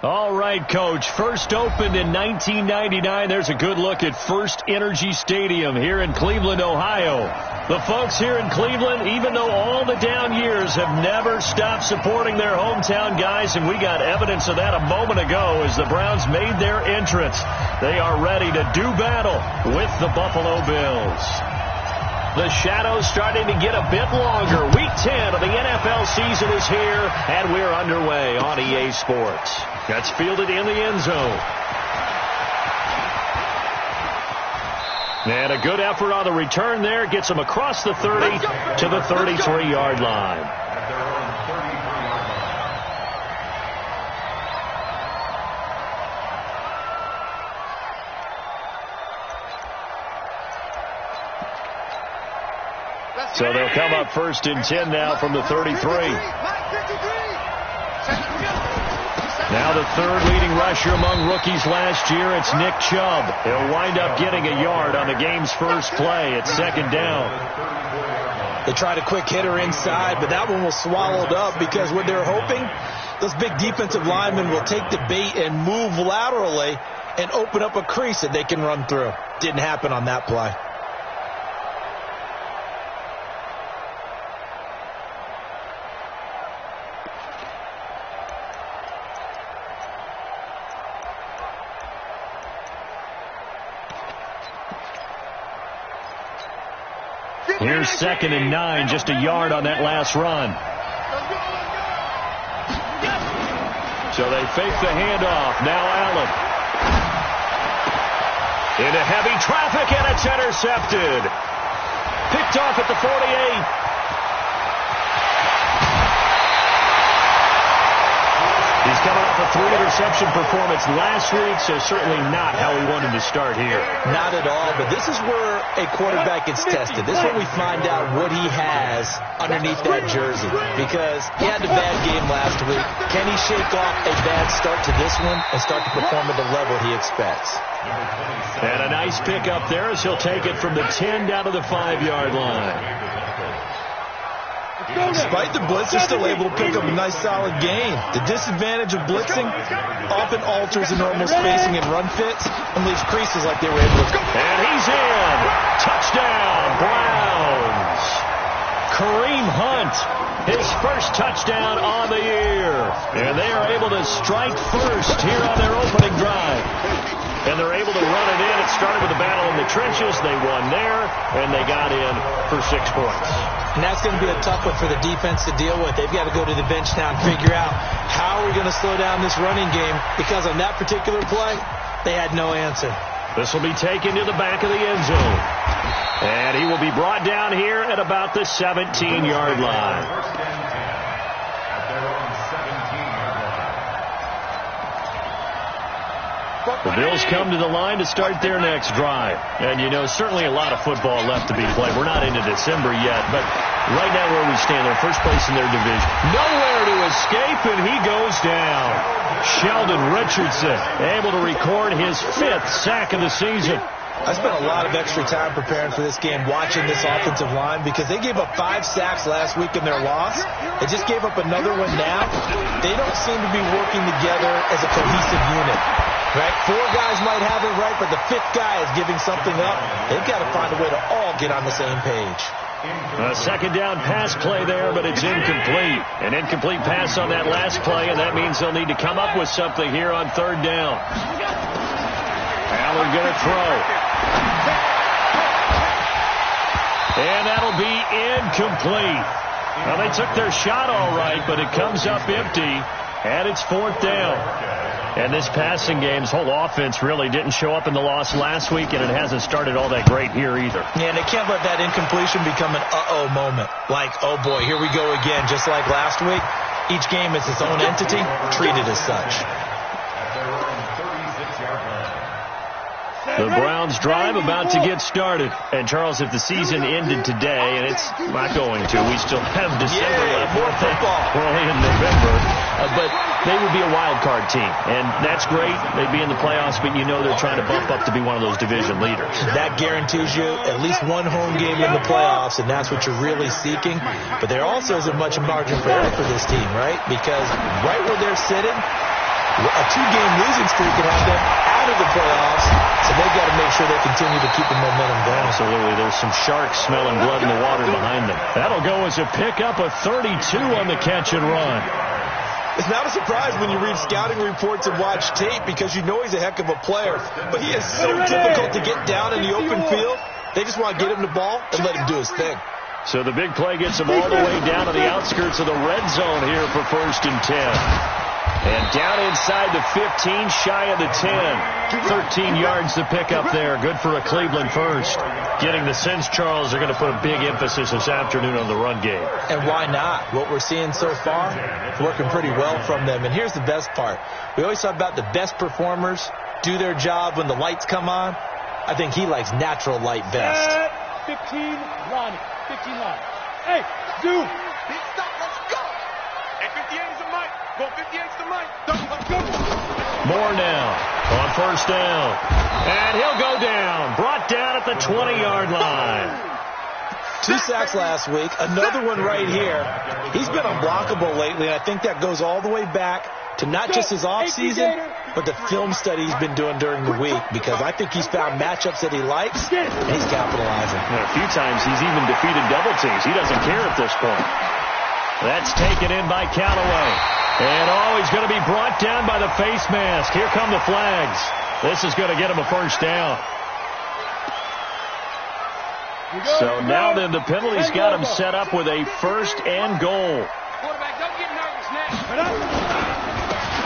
All right, Coach. First opened in 1999. There's a good look at First Energy Stadium here in Cleveland, Ohio. The folks here in Cleveland, even though all the down years, have never stopped supporting their hometown guys, and we got evidence of that a moment ago as the Browns made their entrance. They are ready to do battle with the Buffalo Bills. The shadows starting to get a bit longer. Week 10 of the NFL season is here, and we're underway on EA Sports. That's fielded in the end zone. And a good effort on the return there. Gets him across the 30 to the 33-yard line. So they'll come up first and 10 now from the 33. Now the third leading rusher among rookies last year, it's Nick Chubb. He'll wind up getting a yard on the game's first play. It's second down. They tried a quick hitter inside, but that one was swallowed up because what they're hoping, those big defensive linemen will take the bait and move laterally and open up a crease that they can run through. Didn't happen on that play. Here's second and 9, just a yard on that last run. So they fake the handoff. Now Allen. Into heavy traffic, and it's intercepted. Picked off at the 48. He's coming off a 3-interception performance last week, so certainly not how he wanted to start here. Not at all, but this is where a quarterback gets tested. This is where we find out what he has underneath that jersey, because he had a bad game last week. Can he shake off a bad start to this one and start to perform at the level he expects? And a nice pickup there as he'll take it from the 10 down to the 5-yard line. Despite the blitz, they're still able to pick up a nice solid gain. The disadvantage of blitzing often alters the normal spacing and run fits and leaves creases like they were able to. And he's in. Touchdown, Browns. Kareem Hunt, his first touchdown on the year. And they are able to strike first here on their opening drive. And they're able to run it in. It started with a battle in the trenches. They won there, and they got in for 6 points. And that's going to be a tough one for the defense to deal with. They've got to go to the bench now and figure out how we're going to slow down this running game, because on that particular play, they had no answer. This will be taken to the back of the end zone. And he will be brought down here at about the 17-yard line. The Bills come to the line to start their next drive. And, you know, certainly a lot of football left to be played. We're not into December yet, but right now where we stand, they're first place in their division. Nowhere to escape, and he goes down. Sheldon Richardson able to record his 5th sack of the season. I spent a lot of extra time preparing for this game, watching this offensive line, because they gave up 5 sacks last week in their loss. They just gave up another one now. They don't seem to be working together as a cohesive unit. Right? 4 guys might have it right, but the 5th guy is giving something up. They've got to find a way to all get on the same page. A second down pass play there, but it's incomplete. An incomplete pass on that last play, and that means they'll need to come up with something here on 3rd down. Allen going to throw. And that'll be incomplete. Well, they took their shot all right, but it comes up empty, and it's 4th down. And this passing game's whole offense really didn't show up in the loss last week, and it hasn't started all that great here either. Yeah, and they can't let that incompletion become an uh-oh moment. Like, oh boy, here we go again. Just like last week, each game is its own entity, treated as such. The Browns drive about to get started. And, Charles, if the season ended today, and it's not going to, we still have December left. More football. We're only in November. But they would be a wild card team. And that's great. They'd be in the playoffs, but you know they're trying to bump up to be one of those division leaders. That guarantees you at least one home game in the playoffs, and that's what you're really seeking. But there also isn't much margin for error for this team, right? Because right where they're sitting, A 2-game losing streak can have them out of the playoffs, so they've got to make sure they continue to keep the momentum going. Absolutely. There's some sharks smelling blood in the water behind them. That'll go as a pickup of 32 on the catch and run. It's not a surprise when you read scouting reports and watch tape because you know he's a heck of a player. But he is so difficult to get down in the open field. They just want to get him the ball and let him do his thing. So the big play gets him all the way down to the outskirts of the red zone here for 1st and 10. And down inside the 15, shy of the 10. 13 yards to pick up there. Good for a Cleveland first. Getting the sense, Charles, are going to put a big emphasis this afternoon on the run game. And why not? What we're seeing so far, working pretty well from them. And here's the best part. We always talk about the best performers do their job when the lights come on. I think he likes natural light best. 15, Ronnie. 15 line. Hey, Zoom. Stop, let's go. Hey, 58 is a mic. Go 58 is the mic. Let's go. More now on 1st down. And he'll go down. Brought down at the 20-yard line. 2 sacks last week. Another one right here. He's been unblockable lately, and I think that goes all the way back to not just his offseason, but the film study he's been doing during the week, because I think he's found matchups that he likes, and he's capitalizing. A few times he's even defeated double teams. He doesn't care at this point. That's taken in by Callaway. And, he's going to be brought down by the face mask. Here come the flags. This is going to get him a 1st down. So now then the penalty's got him set up with a 1st and goal. Quarterback, don't get nervous now.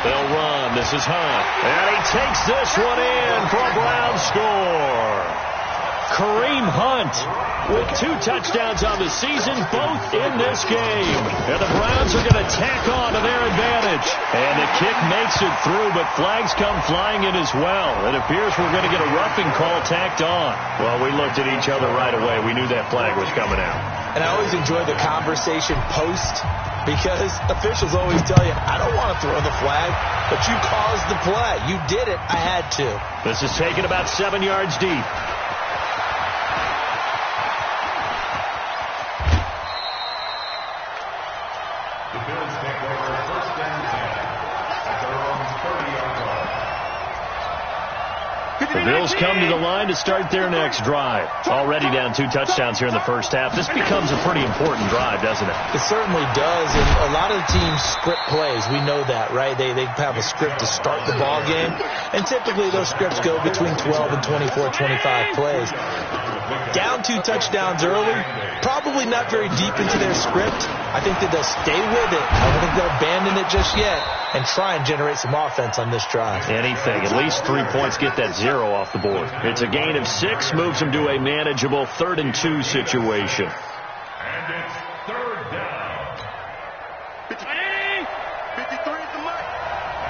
They'll run. This is Hunt. And he takes this one in for a Browns score. Kareem Hunt with 2 touchdowns on the season, both in this game. And the Browns are going to tack on to their advantage. And the kick makes it through, but flags come flying in as well. It appears we're going to get a roughing call tacked on. Well, we looked at each other right away. We knew that flag was coming out. And I always enjoy the conversation post, because officials always tell you, I don't want to throw the flag, but you caused the play. You did it. I had to. This is taken about 7 yards deep. The Bills come to the line to start their next drive. Already down 2 touchdowns here in the first half. This becomes a pretty important drive, doesn't it? It certainly does, and a lot of the teams script plays. We know that, right? They have a script to start the ball game, and typically those scripts go between 12 and 24, 25 plays. Down 2 touchdowns early, probably not very deep into their script. I think that they'll stay with it. I don't think they'll abandon it just yet and try and generate some offense on this drive. Anything. At least 3 points, get that 0 off the board. It's a gain of 6, moves them to a manageable 3rd and 2 situation. And it's 3rd down. 53 is the mark.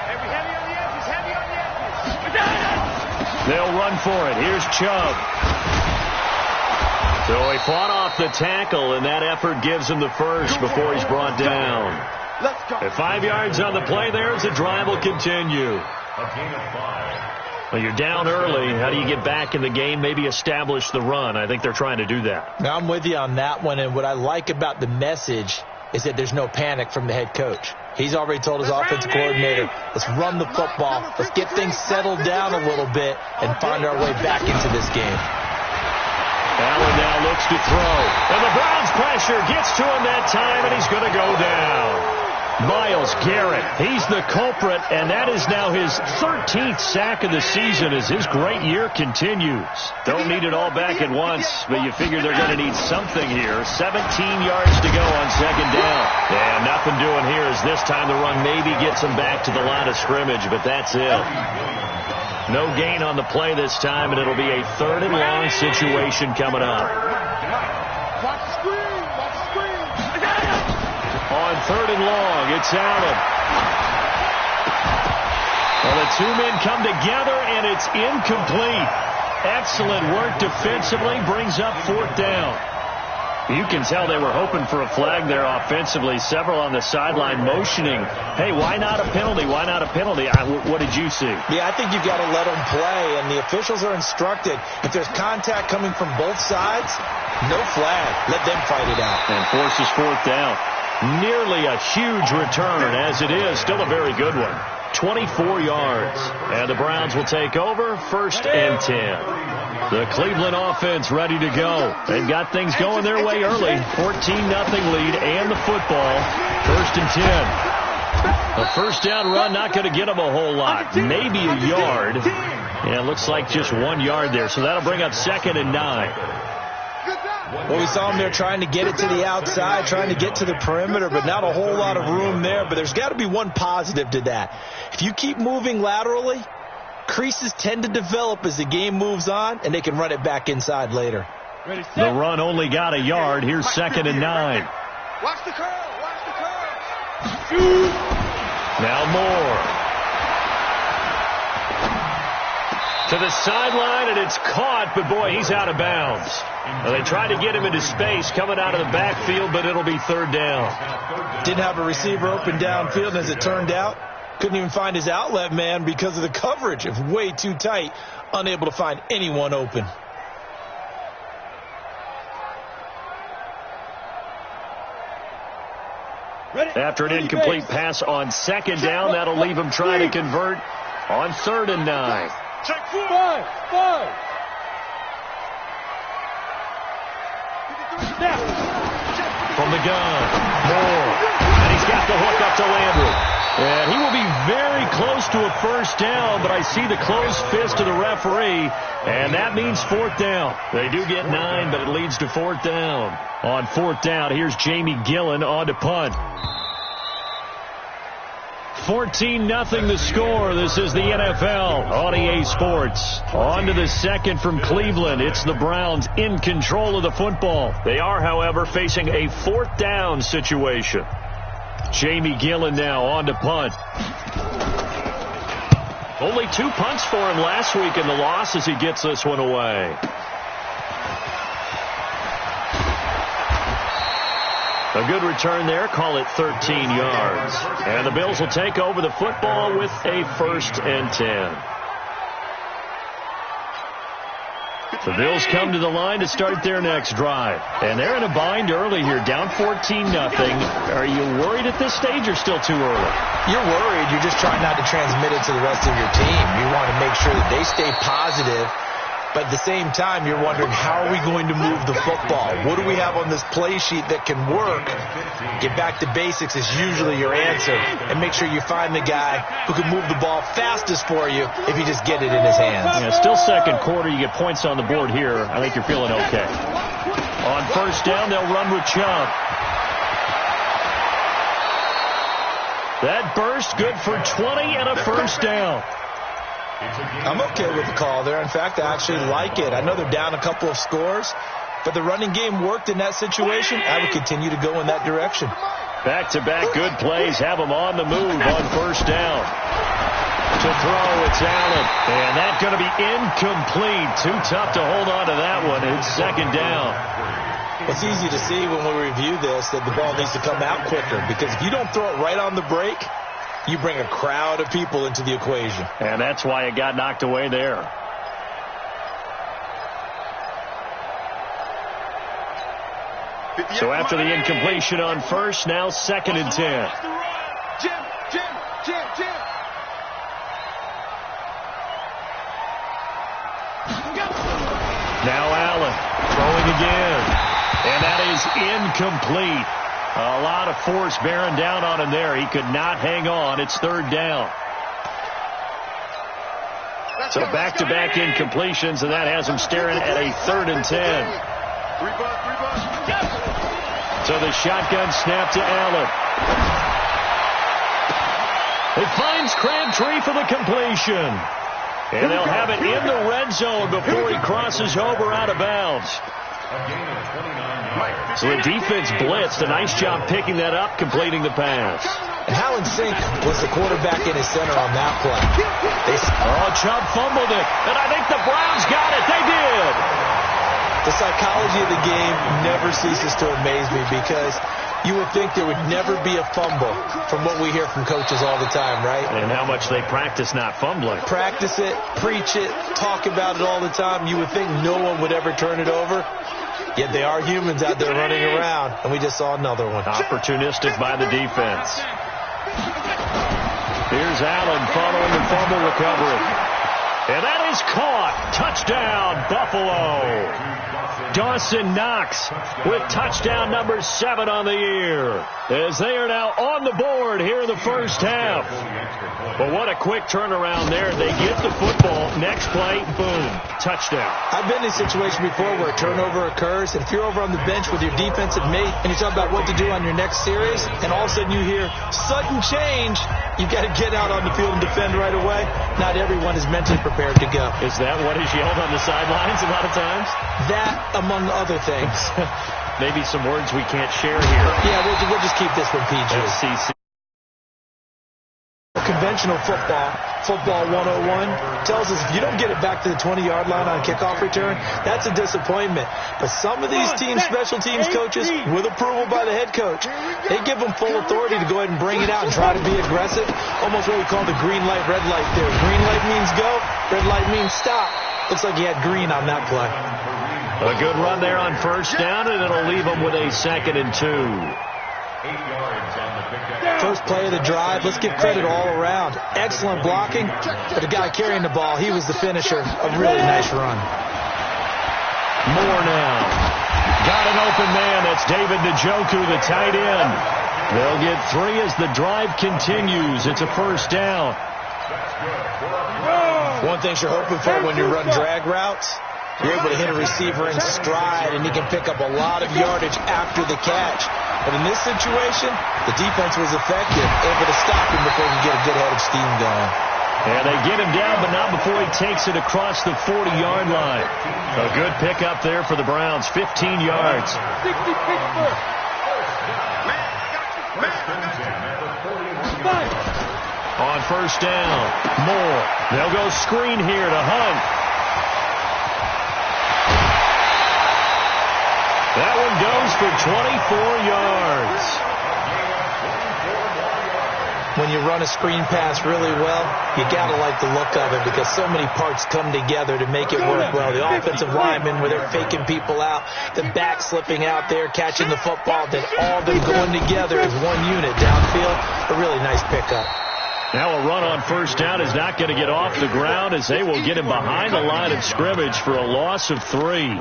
Heavy on the edges, heavy on the edges. They'll run for it. Here's Chubb. So he fought off the tackle, and that effort gives him the 1st before he's brought down. Let's go. At 5 yards on the play there as the drive will continue. A gain of 5. Well, you're down early. How do you get back in the game, maybe establish the run? I think they're trying to do that. Now, I'm with you on that one, and what I like about the message is that there's no panic from the head coach. He's already told his offensive coordinator, let's run the football, let's get things settled down a little bit and find our way back into this game. Allen now looks to throw. And the Browns pressure gets to him that time, and he's going to go down. Myles Garrett, he's the culprit, and that is now his 13th sack of the season as his great year continues. Don't need it all back at once, but you figure they're going to need something here. 17 yards to go on 2nd down. And nothing doing here as this time the run maybe gets them back to the line of scrimmage, but that's it. No gain on the play this time, and it'll be a 3rd and long situation coming up. Watch the screen. Watch the screen. On 3rd and long, it's Allen. Well, the 2 men come together, and it's incomplete. Excellent work defensively, brings up 4th down. You can tell they were hoping for a flag there offensively. Several on the sideline motioning, hey, why not a penalty? Why not a penalty? What did you see? Yeah, I think you've got to let them play, and the officials are instructed. If there's contact coming from both sides, no flag. Let them fight it out. And forces 4th down. Nearly a huge return. As it is, still a very good one. 24 yards. And the Browns will take over, 1st and 10. The Cleveland offense ready to go. They've got things going their way early. 14-0 lead and the football. 1st and 10. A first down run, not going to get them a whole lot. Maybe a yard. Yeah, it looks like just 1 yard there. So that'll bring up 2nd and 9. Well, we saw him there trying to get it to the outside, trying to get to the perimeter, but not a whole lot of room there. But there's got to be one positive to that. If you keep moving laterally, creases tend to develop as the game moves on, and they can run it back inside later. The run only got a yard. Here's 2nd and 9. Watch the curl. Watch the curl. Now Moore. To the sideline, and it's caught, but boy, he's out of bounds. Well, they tried to get him into space coming out of the backfield, but it'll be 3rd down. Didn't have a receiver open downfield, and as it turned out, couldn't even find his outlet man because of the coverage. It was way too tight, unable to find anyone open. After an incomplete pass on 2nd down, that'll leave him trying to convert on 3rd and 9. Check 4. 5. From the gun, Moore. And he's got the hook up to Landry. And he will be very close to a first down, but I see the closed fist of the referee, and that means 4th down. They do get 9, but it leads to 4th down. On 4th down, here's Jamie Gillen on to punt. 14-0 the score. This is the NFL on EA Sports. On to the second from Cleveland. It's the Browns in control of the football. They are, however, facing a 4th down situation. Jamie Gillen now on to punt. Only 2 punts for him last week in the loss as he gets this one away. A good return there. Call it 13 yards. And the Bills will take over the football with a 1st and 10. The Bills come to the line to start their next drive. And they're in a bind early here, down 14-0. Are you worried at this stage or still too early? You're worried. You're just trying not to transmit it to the rest of your team. You want to make sure that they stay positive. But at the same time, you're wondering, how are we going to move the football? What do we have on this play sheet that can work? Get back to basics is usually your answer. And make sure you find the guy who can move the ball fastest for you if you just get it in his hands. Yeah, still second quarter. You get points on the board here. I think you're feeling okay. On first down, they'll run with Chubb. That burst good for 20 and a first down. I'm okay with the call there. In fact, I actually like it. I know they're down a couple of scores, but the running game worked in that situation. I would continue to go in that direction. Back-to-back good plays have them on the move on first down. To throw, it's Allen. And that's going to be incomplete. Too tough to hold on to that one. It's 2nd down. It's easy to see when we review this that the ball needs to come out quicker, because if you don't throw it right on the break, you bring a crowd of people into the equation. And that's why it got knocked away there. So after the incompletion on first, now 2nd and 10. Jim. Now Allen throwing again. And that is incomplete. A lot of force bearing down on him there. He could not hang on. It's 3rd down. So back-to-back incompletions, and that has him staring at a 3rd and 10. So the shotgun snap to Allen. It finds Crabtree for the completion. And they'll have it in the red zone before he crosses over out of bounds. So the defense blitzed. A nice job picking that up, completing the pass. And how in sync was the quarterback in his center on that play? Chubb fumbled it, and I think the Browns got it. They did. The psychology of the game never ceases to amaze me, because you would think there would never be a fumble from what we hear from coaches all the time, right? And how much they practice not fumbling. Practice it, preach it, talk about it all the time. You would think no one would ever turn it over. Yet they are humans out there running around, and we just saw another one. Opportunistic by the defense. Here's Allen following the fumble recovery. And that is caught. Touchdown, Buffalo. Dawson Knox with touchdown number 7 on the year, as they are now on the board here in the first half. But what a quick turnaround there. They get the football. Next play, boom, touchdown. I've been in a situation before where a turnover occurs, and if you're over on the bench with your defensive mate and you're talking about what to do on your next series, and all of a sudden you hear sudden change, you've got to get out on the field and defend right away. Not everyone is mentally prepared to go. Is that what is yelled on the sidelines a lot of times? That, among other things. Maybe some words we can't share here. Yeah, we'll just keep this one PG. FCC. Conventional football 101, tells us if you don't get it back to the 20-yard line on kickoff return, that's a disappointment. But some of these teams, special teams coaches, with approval by the head coach, they give them full authority to go ahead and bring it out and try to be aggressive. Almost what we call the green light, red light theory. Green light means go, red light means stop. Looks like he had green on that play. A good run there on first down, and it'll leave them with a 2nd and 2. First play of the drive. Let's give credit all around. Excellent blocking, but the guy carrying the ball, he was the finisher. A really nice run. Moore now. Got an open man. That's David Njoku, the tight end. They'll get 3 as the drive continues. It's a first down. One thing you're hoping for when you run drag routes, you're able to hit a receiver in stride, and he can pick up a lot of yardage after the catch. But in this situation, the defense was effective, able to stop him before he could get a good head of steam going. And they get him down, but not before he takes it across the 40-yard line. A good pickup there for the Browns, 15 yards. On first down, Moore. They'll go screen here to Hunt. That one goes for 24 yards. When you run a screen pass really well, you got to like the look of it because so many parts come together to make it work well. The offensive linemen, where they're faking people out, the back slipping out there, catching the football, then all of them going together as one unit downfield. A really nice pickup. Now a run on first down is not going to get off the ground as they will get him behind the line of scrimmage for a loss of 3.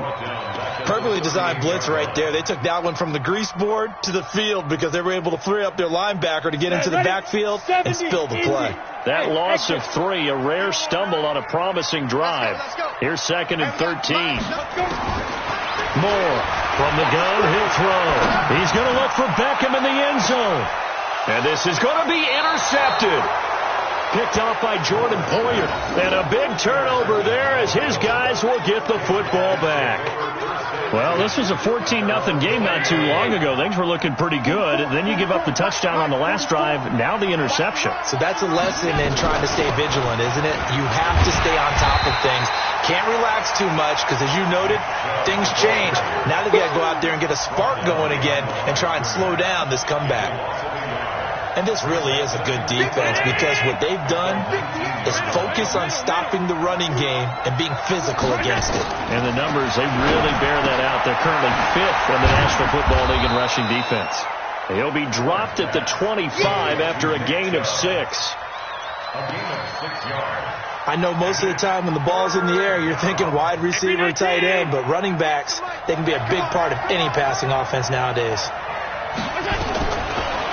Perfectly designed blitz right there. They took that one from the grease board to the field because they were able to free up their linebacker to get into the backfield and spill the play. That loss of 3, a rare stumble on a promising drive. Here's 2nd and 13. Moore from the gun, he'll throw. He's going to look for Beckham in the end zone. And this is going to be intercepted. Picked off by Jordan Poyer. And a big turnover there as his guys will get the football back. Well, this was a 14-0 game not too long ago. Things were looking pretty good. And then you give up the touchdown on the last drive. Now the interception. So that's a lesson in trying to stay vigilant, isn't it? You have to stay on top of things. Can't relax too much because, as you noted, things change. Now they've got to go out there and get a spark going again and try and slow down this comeback. And this really is a good defense because what they've done is focus on stopping the running game and being physical against it. And the numbers, they really bear that out. They're currently 5th in the National Football League in rushing defense. He'll be dropped at the 25 after a gain of 6. I know most of the time when the ball's in the air, you're thinking wide receiver, tight end, but running backs, they can be a big part of any passing offense nowadays.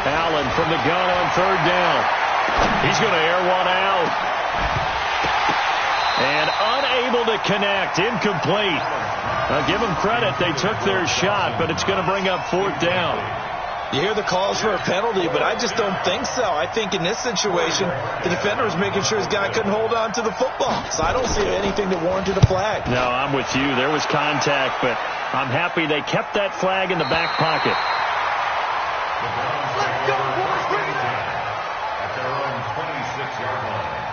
Allen from the gun on 3rd down. He's going to air one out. And unable to connect. Incomplete. Now give them credit. They took their shot, but it's going to bring up 4th down. You hear the calls for a penalty, but I just don't think so. I think in this situation, the defender was making sure his guy couldn't hold on to the football. So I don't see anything that warranted a flag. No, I'm with you. There was contact, but I'm happy they kept that flag in the back pocket. At their own 26-yard line.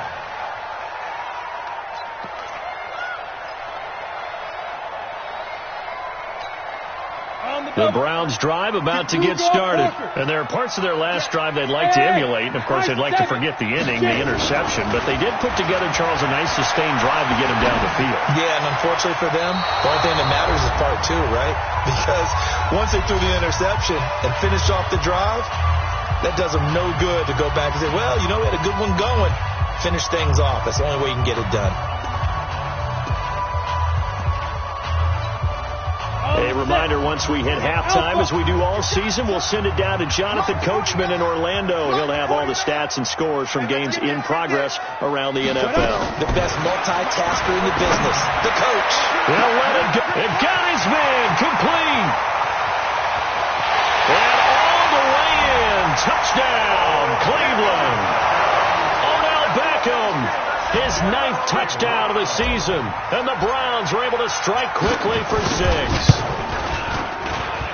The Browns drive about to get started. And there are parts of their last drive they'd like to emulate. And, of course, they'd like to forget the inning, the interception. But they did put together, Charles, a nice sustained drive to get him down the field. Yeah, and unfortunately for them, the only thing that matters is part 2, right? Because once they threw the interception and finished off the drive, that does them no good to go back and say, well, you know, we had a good one going. Finish things off. That's the only way you can get it done. A reminder, once we hit halftime, as we do all season, we'll send it down to Jonathan Coachman in Orlando. He'll have all the stats and scores from games in progress around the NFL. The best multitasker in the business, the coach. They'll let it go. It got his man complete. And all the way in. Touchdown, Cleveland. Odell Beckham. His 9th touchdown of the season. And the Browns were able to strike quickly for 6.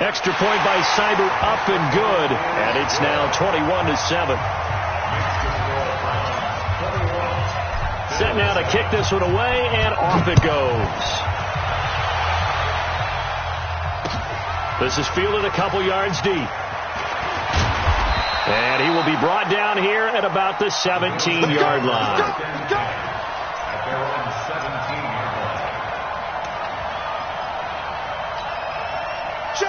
Extra point by Seibert up and good. And it's now 21-7. Set now to kick this one away, and off it goes. This is fielded a couple yards deep. And he will be brought down here at about the 17-yard line.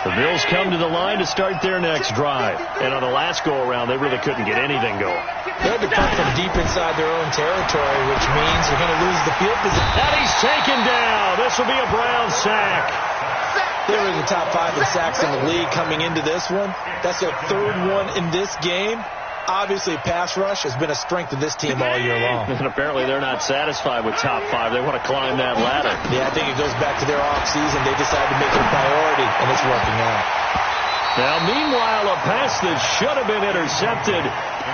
The Bills come to the line to start their next drive. And on the last go-around, they really couldn't get anything going. They had to come from deep inside their own territory, which means they're going to lose the field position. And he's taken down. This will be a Brown sack. They were in the top 5 in sacks in the league coming into this one. That's their 3rd one in this game. Obviously, pass rush has been a strength of this team all year long. And apparently they're not satisfied with top 5. They want to climb that ladder. Yeah, I think it goes back to their offseason. They decided to make it a priority, and it's working out. Now, meanwhile, a pass that should have been intercepted,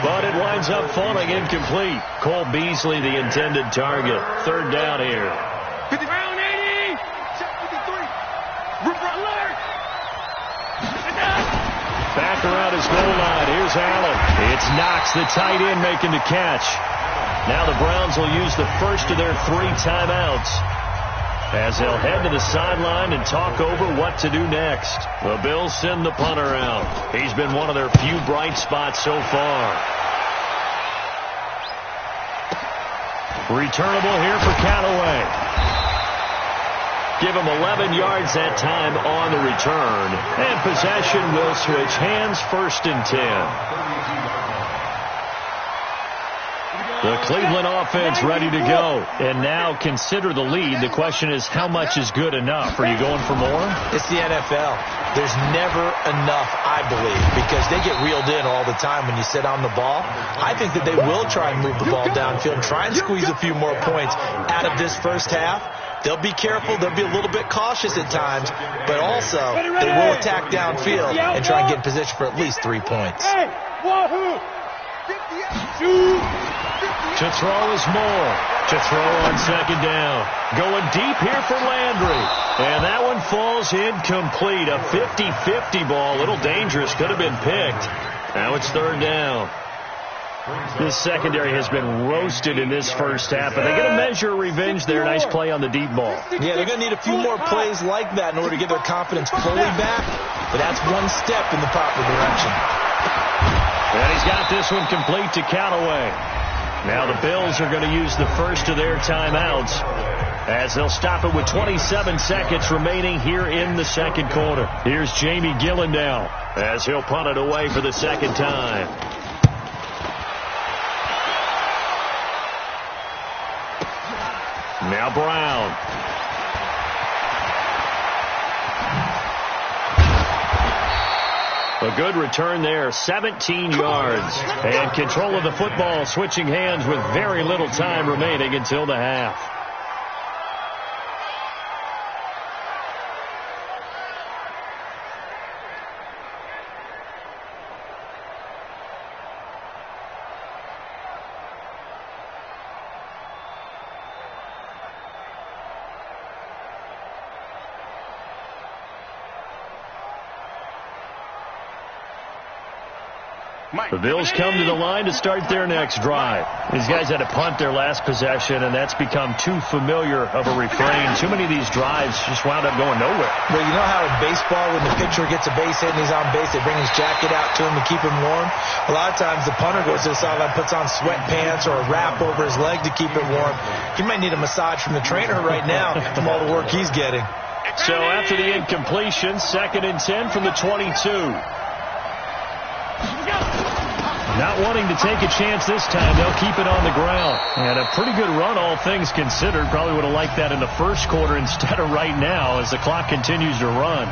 but it winds up falling incomplete. Cole Beasley, the intended target. 3rd down here. Round 80. Check 53. Alert. Back around his goal line. Here's Allen. It's Knox, the tight end, making the catch. Now the Browns will use the first of their 3 timeouts as they'll head to the sideline and talk over what to do next. The Bills send the punter out. He's been one of their few bright spots so far. Returnable here for Callaway. Give him 11 yards that time on the return. And possession will switch hands, 1st and 10. The Cleveland offense ready to go. And now consider the lead. The question is, how much is good enough? Are you going for more? It's the NFL. There's never enough, I believe, because they get reeled in all the time when you sit on the ball. I think that they will try and move the ball downfield, try and squeeze a few more points out of this first half. They'll be careful. They'll be a little bit cautious at times, but also they will attack downfield and try and get in position for at least 3 points. To throw is Moore. To throw on 2nd down. Going deep here for Landry. And that one falls incomplete. A 50-50 ball. A little dangerous. Could have been picked. Now it's 3rd down. This secondary has been roasted in this first half, and they get a measure of revenge there. Nice play on the deep ball. Yeah, they're going to need a few more plays like that in order to get their confidence fully back, but that's one step in the proper direction. And he's got this one complete to Callaway. Now the Bills are going to use the first of their timeouts as they'll stop it with 27 seconds remaining here in the 2nd quarter. Here's Jamie Gillendow as he'll punt it away for the 2nd time. Now Brown. A good return there, 17 yards. And control of the football, switching hands with very little time remaining until the half. The Bills come to the line to start their next drive. These guys had to punt their last possession, and that's become too familiar of a refrain. Too many of these drives just wound up going nowhere. Well, you know how in baseball, when the pitcher gets a base hit and he's on base, they bring his jacket out to him to keep him warm? A lot of times the punter goes to the sideline, puts on sweatpants or a wrap over his leg to keep it warm. He might need a massage from the trainer right now from all the work he's getting. So after the incompletion, 2nd and 10 from the 22. Not wanting to take a chance this time, they'll keep it on the ground. And a pretty good run, all things considered. Probably would have liked that in the first quarter instead of right now as the clock continues to run.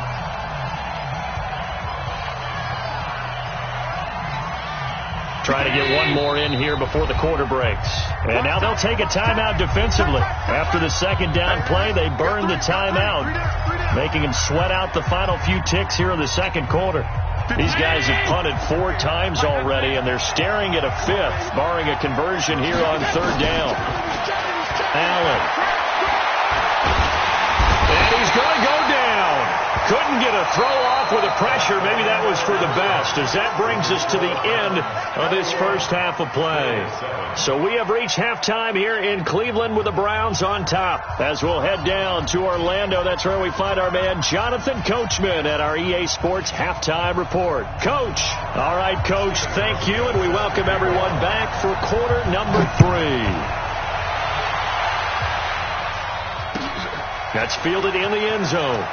Trying to get one more in here before the quarter breaks. And now they'll take a timeout defensively. After the 2nd down play, they burn the timeout, making them sweat out the final few ticks here in the 2nd quarter. These guys have punted 4 times already, and they're staring at a 5th, barring a conversion here on 3rd down. Allen. And he's going to go down. Couldn't get a throw off with the pressure. Maybe that was for the best, as that brings us to the end of this first half of play. So we have reached halftime here in Cleveland with the Browns on top. As we'll head down to Orlando, that's where we find our man Jonathan Coachman at our EA Sports Halftime Report. Coach. All right, Coach, thank you, and we welcome everyone back for quarter number 3. That's fielded in the end zone.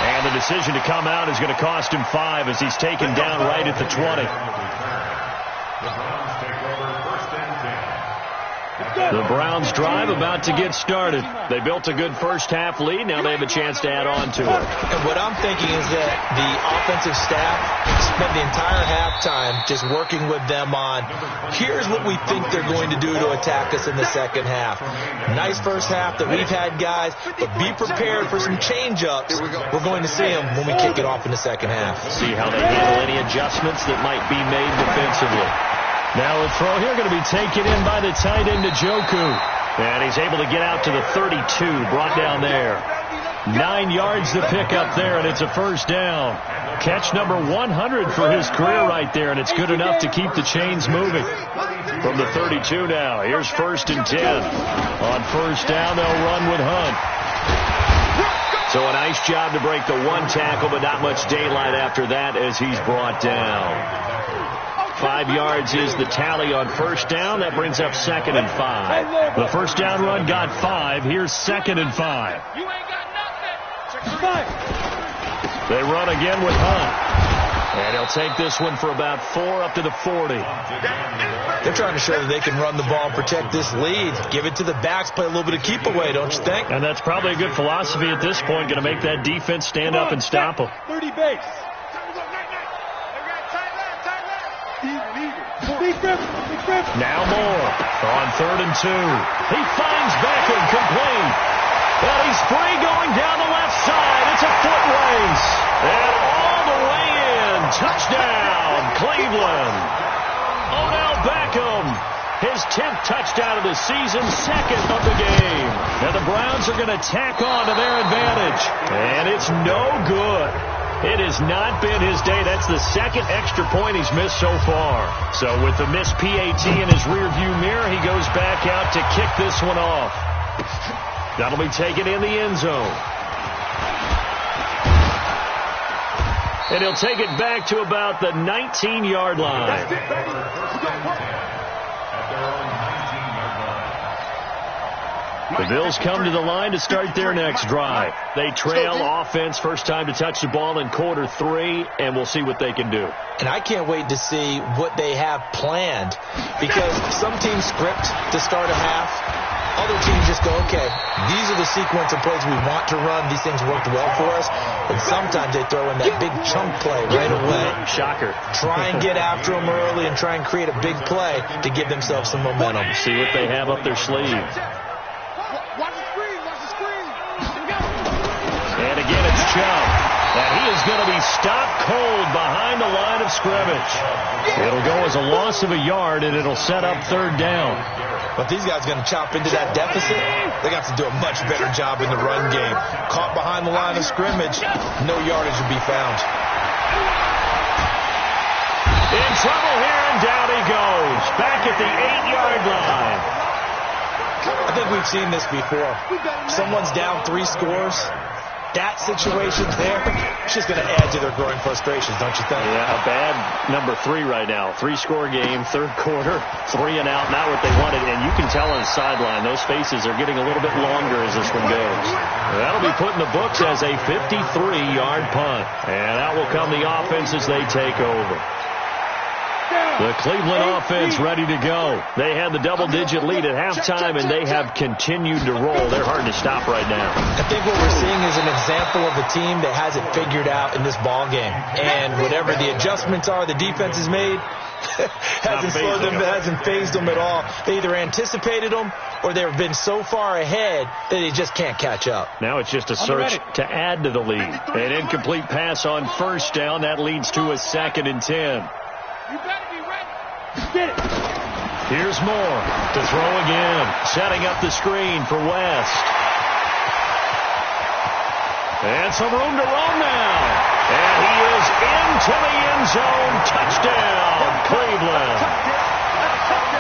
And the decision to come out is going to cost him 5 as he's taken down right at the 20. The Browns drive about to get started. They built a good first half lead. Now they have a chance to add on to it. And what I'm thinking is that the offensive staff spent the entire halftime just working with them on, here's what we think they're going to do to attack us in the second half. Nice first half that we've had, guys, but be prepared for some change-ups. We're going to see them when we kick it off in the second half. See how they handle any adjustments that might be made defensively. Now a throw here going to be taken in by the tight end Njoku. And he's able to get out to the 32, brought down there. 9 yards to pick up there, and it's a first down. Catch number 100 for his career right there, and it's good enough to keep the chains moving. From the 32 now, here's 1st and 10. On first down, they'll run with Hunt. So a nice job to break the 1 tackle, but not much daylight after that as he's brought down. 5 yards is the tally on first down. That brings up 2nd and 5. The first down run got 5. Here's 2nd and 5. You ain't got nothing. They run again with Hunt. And he'll take this one for about 4 up to the 40. They're trying to show that they can run the ball and protect this lead. Give it to the backs, play a little bit of keep away, don't you think? And that's probably a good philosophy at this point. Going to make that defense stand up and stop them. 30 base. Now Moore on 3rd and 2. He finds Beckham complete. And he's free going down the left side. It's a foot race. And all the way in. Touchdown, Cleveland. Odell Beckham. His 10th touchdown of the season, 2nd of the game. Now the Browns are going to tack on to their advantage. And it's no good. It has not been his day. That's the 2nd extra point he's missed so far. So with the missed PAT in his rearview mirror, he goes back out to kick this one off. That'll be taken in the end zone. And he'll take it back to about the 19-yard line. The Bills come to the line to start their next drive. They trail offense, first time to touch the ball in quarter 3, and we'll see what they can do. And I can't wait to see what they have planned, because some teams script to start a half. Other teams just go, okay, these are the sequence of plays we want to run. These things worked well for us. And sometimes they throw in that big chunk play right away. Shocker. Try and get after them early and try and create a big play to give themselves some momentum. See what they have up their sleeve. Watch the screen. Watch the screen. And again, it's Chubb. And he is going to be stopped cold behind the line of scrimmage. It'll go as a loss of a yard, and it'll set up 3rd down. But these guys are going to chop into that deficit. They got to do a much better job in the run game. Caught behind the line of scrimmage, no yardage will be found. In trouble here, and down he goes. Back at the 8-yard line. I think we've seen this before. Someone's down 3 scores. that situation there, it's just going to add to their growing frustrations, don't you think? Yeah, a bad number 3 right now. 3-score game, third quarter, 3 and out, not what they wanted. And you can tell on the sideline, those faces are getting a little bit longer as this one goes. That'll be put in the books as a 53-yard punt. And out will come the offense as they take over. The Cleveland offense ready to go. They had the double-digit lead at halftime, and they have continued to roll. They're hard to stop right now. I think what we're seeing is an example of a team that has it figured out in this ball game. And whatever the adjustments are the defense has made, hasn't slowed them, hasn't phased them at all. They either anticipated them or they've been so far ahead that they just can't catch up. Now it's just a search to add to the lead. An incomplete pass on first down. That leads to a 2nd and 10. You better be ready. Get it. Here's Moore to throw again. Setting up the screen for West. And some room to roam now. And he is into the end zone. Touchdown, Cleveland.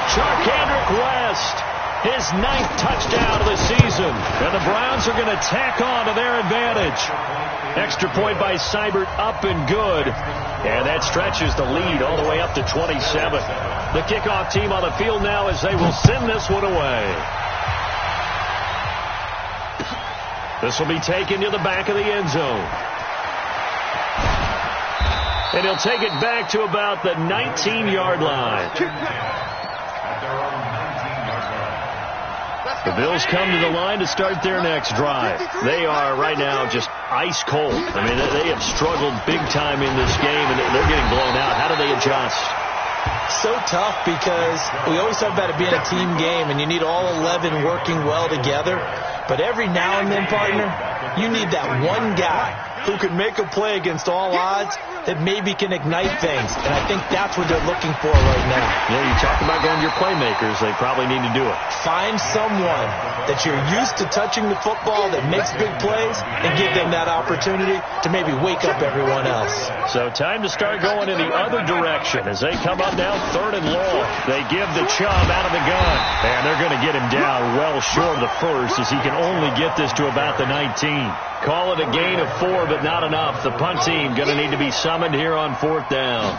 Charkandrick West, his 9th touchdown of the season. And the Browns are going to tack on to their advantage. Extra point by Seibert, up and good. And that stretches the lead all the way up to 27. The kickoff team on the field now as they will send this one away. This will be taken to the back of the end zone. And he'll take it back to about the 19-yard line. The Bills come to the line to start their next drive. They are right now just ice cold. I mean, they have struggled big time in this game, and they're getting blown out. How do they adjust? So tough because we always talk about it being a team game, and you need all 11 working well together. But every now and then, partner, you need that one guy who can make a play against all odds that maybe can ignite things. And I think that's what they're looking for right now. Yeah, you talk about going to your playmakers. They probably need to do it. Find someone that you're used to touching the football that makes big plays and give them that opportunity to maybe wake up everyone else. So time to start going in the other direction as they come up now 3rd and long. They give the Chubb out of the gun. And they're going to get him down well short of the first as he can only get this to about the 19. Call it a gain of 4, but not enough. The punt team going to need to be summoned here on 4th down.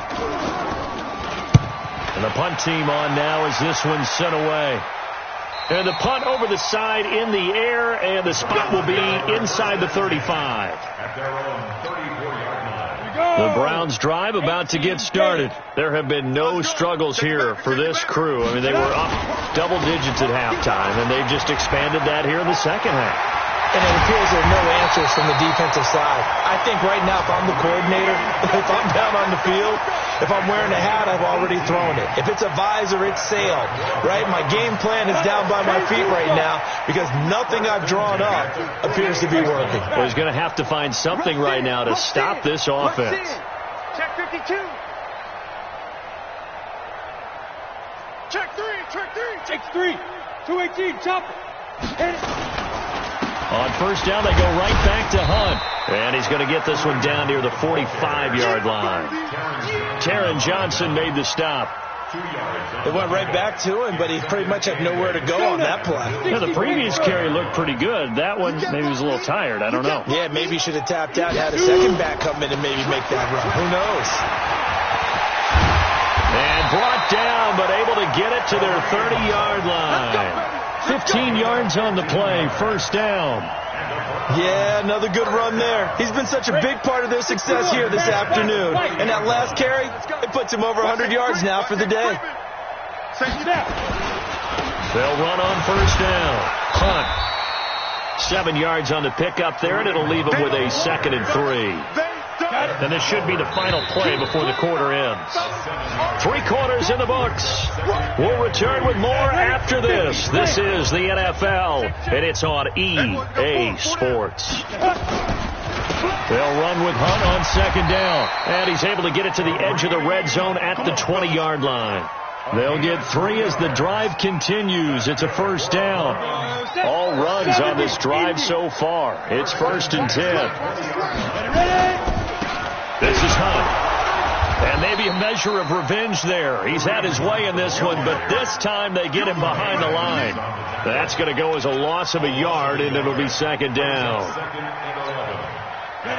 And the punt team on now as this one's sent away. And the punt over the side in the air, and the spot will be inside the 35. The Browns drive about to get started. There have been no struggles here for this crew. I mean, they were up double digits at halftime, and they've just expanded that here in the second half. And it appears there are no answers from the defensive side. I think right now, if I'm the coordinator, if I'm down on the field, if I'm wearing a hat, I've already thrown it. If it's a visor, it's sailed, right? My game plan is down by my feet right now because nothing I've drawn up appears to be working. Well, he's going to have to find something right now to stop this offense. Check 52. Check 3. Check 3. Check 3. 218. Chopper. Hit it. On first down, they go right back to Hunt. And he's going to get this one down near the 45-yard line. Taron Johnson made the stop. It went right back to him, but he pretty much had nowhere to go on that play. Yeah, the previous carry looked pretty good. That one, maybe he was a little tired. I don't know. Yeah, maybe he should have tapped out, had a second back come in and maybe make that run. Who knows? And brought down, but able to get it to their 30-yard line. 15 yards on the play, first down. Yeah, another good run there. He's been such a big part of their success here this afternoon. And that last carry, it puts him over 100 yards now for the day. They'll run on first down. Hunt. 7 yards on the pickup there, and it'll leave him with a 2nd and 3. And this should be the final play before the quarter ends. 3 quarters in the books. We'll return with more after this. This is the NFL, and it's on EA Sports. They'll run with Hunt on 2nd down. And he's able to get it to the edge of the red zone at the 20-yard line. They'll get 3 as the drive continues. It's a first down. All runs on this drive so far. It's 1st and 10. This is Hunt. And maybe a measure of revenge there. He's had his way in this one, but this time they get him behind the line. That's going to go as a loss of a yard, and it'll be second down.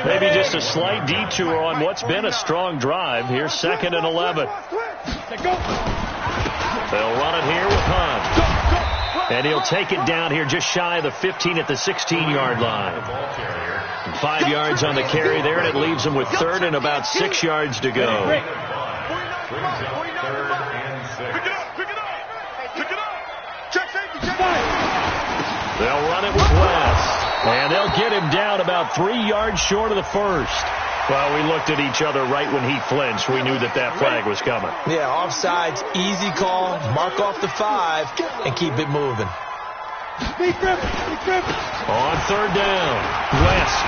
Maybe just a slight detour on what's been a strong drive. Here's 2nd and 11. They'll run it here with Hunt. And he'll take it down here just shy of the 15 at the 16-yard line. 5 yards on the carry there, and it leaves them with 3rd and about 6 yards to go. They'll run it with West. And they'll get him down about 3 yards short of the first. Well, we looked at each other right when he flinched. We knew that that flag was coming. Yeah, offsides, easy call. Mark off the 5 and keep it moving. On 3rd down, West.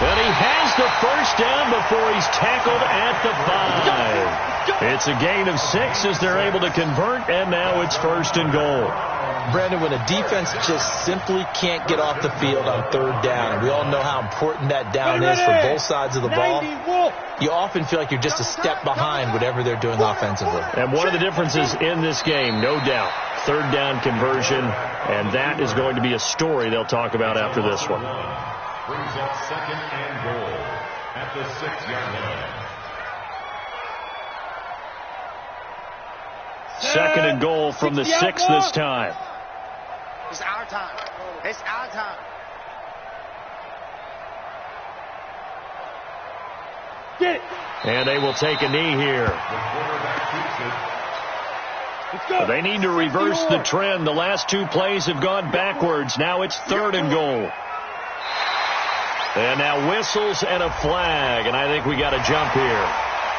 And he has the first down before he's tackled at the 5. It's a gain of 6 as they're able to convert, and now it's 1st and goal. Brandon, when a defense just simply can't get off the field on 3rd down, and we all know how important that down is for both sides of the ball, you often feel like you're just a step behind whatever they're doing offensively. And one of the differences in this game, no doubt, 3rd down conversion, and that is going to be a story they'll talk about after this one. Brings up 2nd and goal at the 6-yard line. 2nd and goal from the 6 this time. It's our time. It's our time. Get it. And they will take a knee here. They need to reverse the trend. The last 2 plays have gone backwards. Now it's 3rd and goal. And now whistles and a flag. And I think we got a jump here.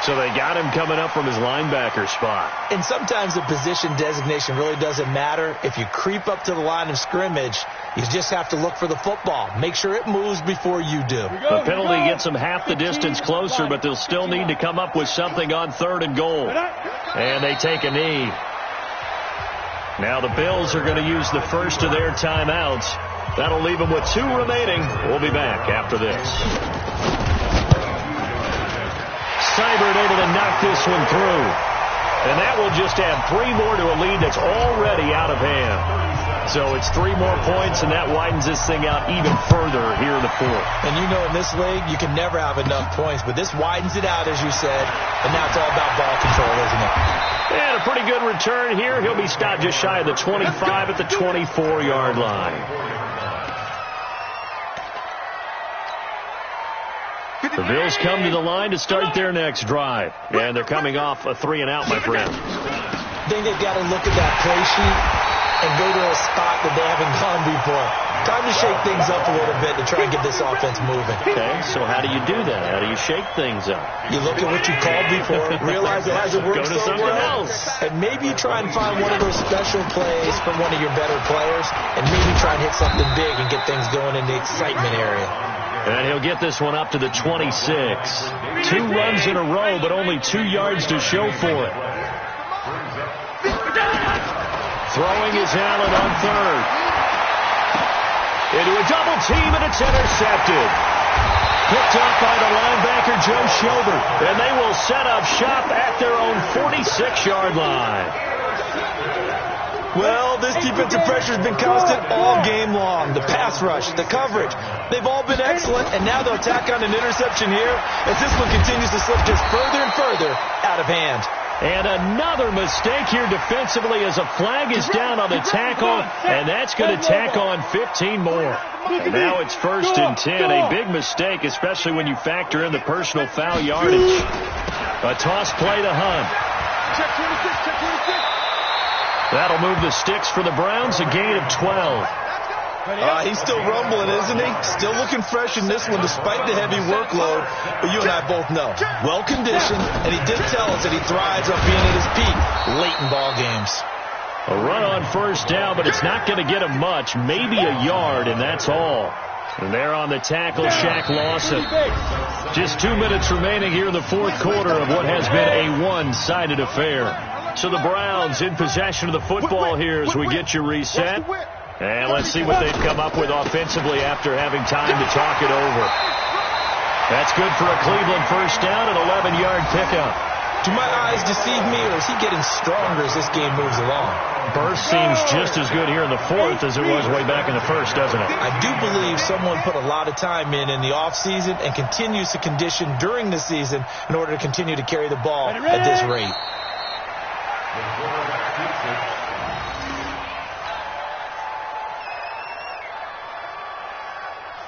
So they got him coming up from his linebacker spot. And sometimes the position designation really doesn't matter. If you creep up to the line of scrimmage, you just have to look for the football. Make sure it moves before you do. The penalty gets them half the distance closer, but they'll still need to come up with something on 3rd and goal. And they take a knee. Now the Bills are going to use the first of their timeouts. That'll leave them with 2 remaining. We'll be back after this. Seibert able to knock this one through. And that will just add 3 more to a lead that's already out of hand. So it's 3 more points, and that widens this thing out even further here in the 4th. And you know in this league, you can never have enough points, but this widens it out, as you said, and now it's all about ball control, isn't it? And a pretty good return here. He'll be stopped just shy of the 25 at the 24-yard line. The Bills come to the line to start their next drive. And they're coming off a 3-and-out, my friend. I think they've got to look at that play sheet and go to a spot that they haven't gone before. Time to shake things up a little bit to try and get this offense moving. Okay, so how do you do that? How do you shake things up? You look at what you called before, realize it hasn't worked Go to so something well, else. and maybe you try and find one of those special plays from one of your better players, and maybe try and hit something big and get things going in the excitement area. And he'll get this one up to the 26. 2 runs in a row, but only 2 yards to show for it. Throwing is Allen on 3rd. Into a double team, and it's intercepted. Picked up by the linebacker, Joe Schobert. And they will set up shop at their own 46-yard line. Well, this defensive pressure has been constant all game long. The pass rush, the coverage, they've all been excellent, and now they'll tack on an interception here as this one continues to slip just further and further out of hand. And another mistake here defensively as a flag is down on the tackle, and that's going to tack on 15 more. And now it's 1st and 10, a big mistake, especially when you factor in the personal foul yardage. A toss play to Hunt. Check 26, check 26. That'll move the sticks for the Browns, a gain of 12. He's still rumbling, isn't he? Still looking fresh in this one despite the heavy workload. But you and I both know, well-conditioned, and he did tell us that he thrives on being at his peak late in ball games. A run on 1st down, but it's not going to get him much, maybe a yard, and that's all. And there on the tackle, Shaq Lawson. Just 2 minutes remaining here in the 4th quarter of what has been a one-sided affair. So the Browns in possession of the football here as we get you reset. And let's see what they've come up with offensively after having time to talk it over. That's good for a Cleveland first down, an 11-yard pickup. Do my eyes deceive me, or is he getting stronger as this game moves along? Burst seems just as good here in the fourth as it was way back in the first, doesn't it? I do believe someone put a lot of time in the offseason and continues to condition during the season in order to continue to carry the ball at this rate.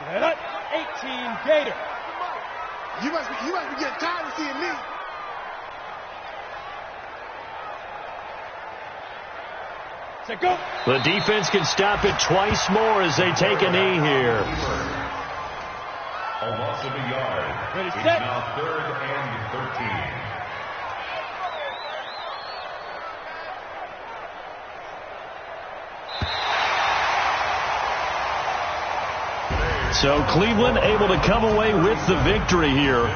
Set up, 18 Gator. You must be getting tired of seeing me. Set go. The defense can stop it twice more as they take a knee here. A loss of a yard. Ready, It's set. now 3rd and 13. So Cleveland able to come away with the victory here.